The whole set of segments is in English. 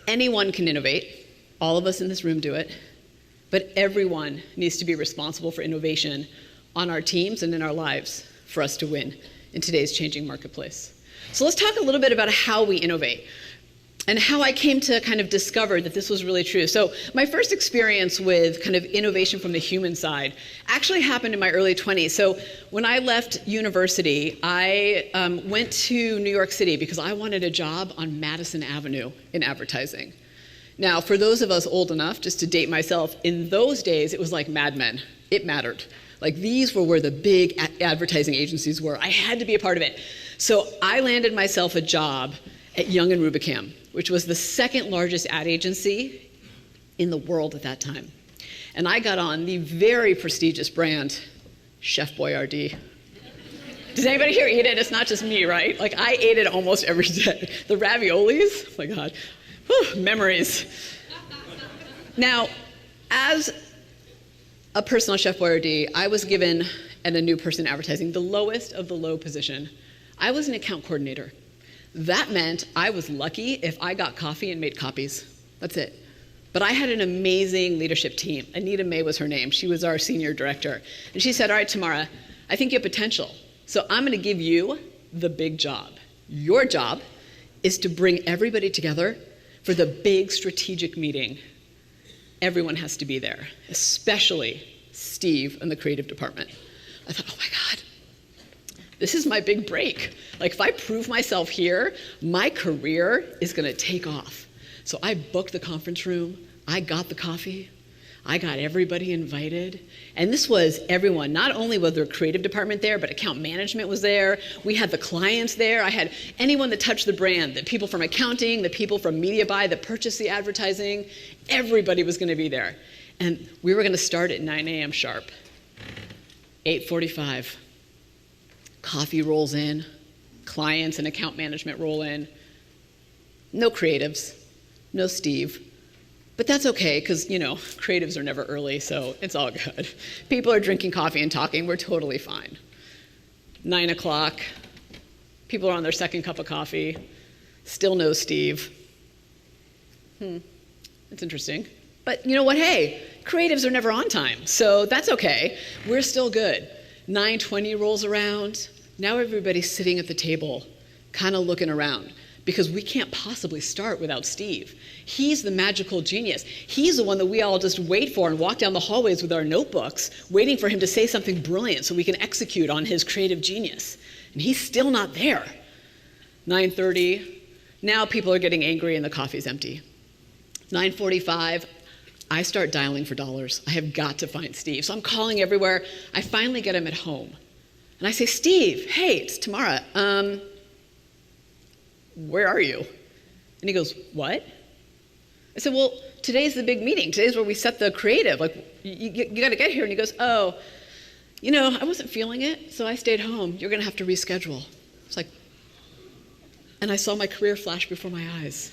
Anyone can innovate. All of us in this room do it. But everyone needs to be responsible for innovation on our teams and in our lives for us to win in today's changing marketplace. So let's talk a little bit about how we innovate and how I came to kind of discover that this was really true. So my first experience with kind of innovation from the human side actually happened in my early 20s. So when I left university, I went to New York City because I wanted a job on Madison Avenue in advertising. Now, for those of us old enough, just to date myself, in those days, it was like Mad Men. It mattered. Like, these were where the big advertising agencies were. I had to be a part of it. So I landed myself a job at Young & Rubicam, which was the second largest ad agency in the world at that time. And I got on the very prestigious brand, Chef Boyardee. Does anybody here eat it? It's not just me, right? Like, I ate it almost every day. The raviolis, oh my God. Whew, memories. Now, as a person on Chef Boyardee, I was given, and a new person in advertising, the lowest of the low position. I was an account coordinator. That meant I was lucky if I got coffee and made copies. That's it. But I had an amazing leadership team. Anita May was her name. She was our senior director. And she said, all right, Tamara, I think you have potential. So I'm going to give you the big job. Your job is to bring everybody together for the big strategic meeting. Everyone has to be there, especially Steve and the creative department. I thought, oh my God, this is my big break. Like, if I prove myself here, my career is gonna take off. So I booked the conference room, I got the coffee, I got everybody invited. And this was everyone. Not only was there a creative department there, but account management was there. We had the clients there. I had anyone that touched the brand, the people from accounting, the people from media buy that purchased the advertising. Everybody was gonna be there. And we were gonna start at 9 a.m. sharp. 8:45. Coffee rolls in. Clients and account management roll in. No creatives, no Steve. But that's okay, because, you know, creatives are never early, so it's all good. People are drinking coffee and talking. We're totally fine. 9 o'clock. People are on their second cup of coffee. Still no Steve. That's interesting. But you know what? Hey, creatives are never on time, so that's okay. We're still good. 9:20 rolls around. Now everybody's sitting at the table, kind of looking around, because we can't possibly start without Steve. He's the magical genius. He's the one that we all just wait for and walk down the hallways with our notebooks, waiting for him to say something brilliant so we can execute on his creative genius. And he's still not there. 9:30, now people are getting angry and the coffee's empty. 9:45, I start dialing for dollars. I have got to find Steve. So I'm calling everywhere. I finally get him at home. And I say, Steve, hey, it's Tamara. Where are you? And he goes, what? I said, well, today's the big meeting. Today's where we set the creative. Like, you got to get here. And he goes, oh, you know, I wasn't feeling it, so I stayed home. You're going to have to reschedule. It's like, and I saw my career flash before my eyes.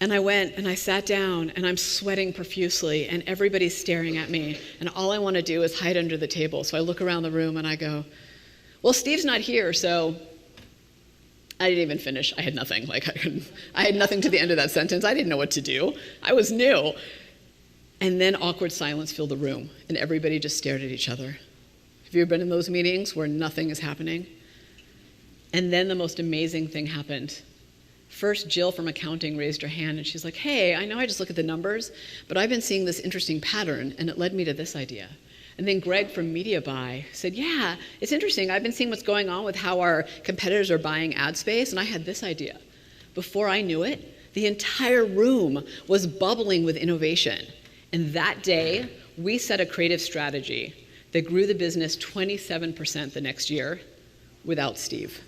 And I went and I sat down and I'm sweating profusely and everybody's staring at me. And all I want to do is hide under the table. So I look around the room and I go, well, Steve's not here, so I didn't even finish. I had nothing. Like, I had nothing to the end of that sentence. I didn't know what to do. I was new. And then awkward silence filled the room, and everybody just stared at each other. Have you ever been in those meetings where nothing is happening? And then the most amazing thing happened. First, Jill from accounting raised her hand, and she's like, hey, I know I just look at the numbers, but I've been seeing this interesting pattern, and it led me to this idea. And then Greg from Media Buy said, yeah, it's interesting. I've been seeing what's going on with how our competitors are buying ad space, and I had this idea. Before I knew it, the entire room was bubbling with innovation. And that day, we set a creative strategy that grew the business 27% the next year without Steve.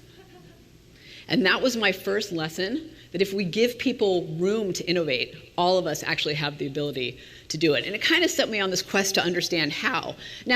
And that was my first lesson, that if we give people room to innovate, all of us actually have the ability to do it. And it kind of set me on this quest to understand how. Now,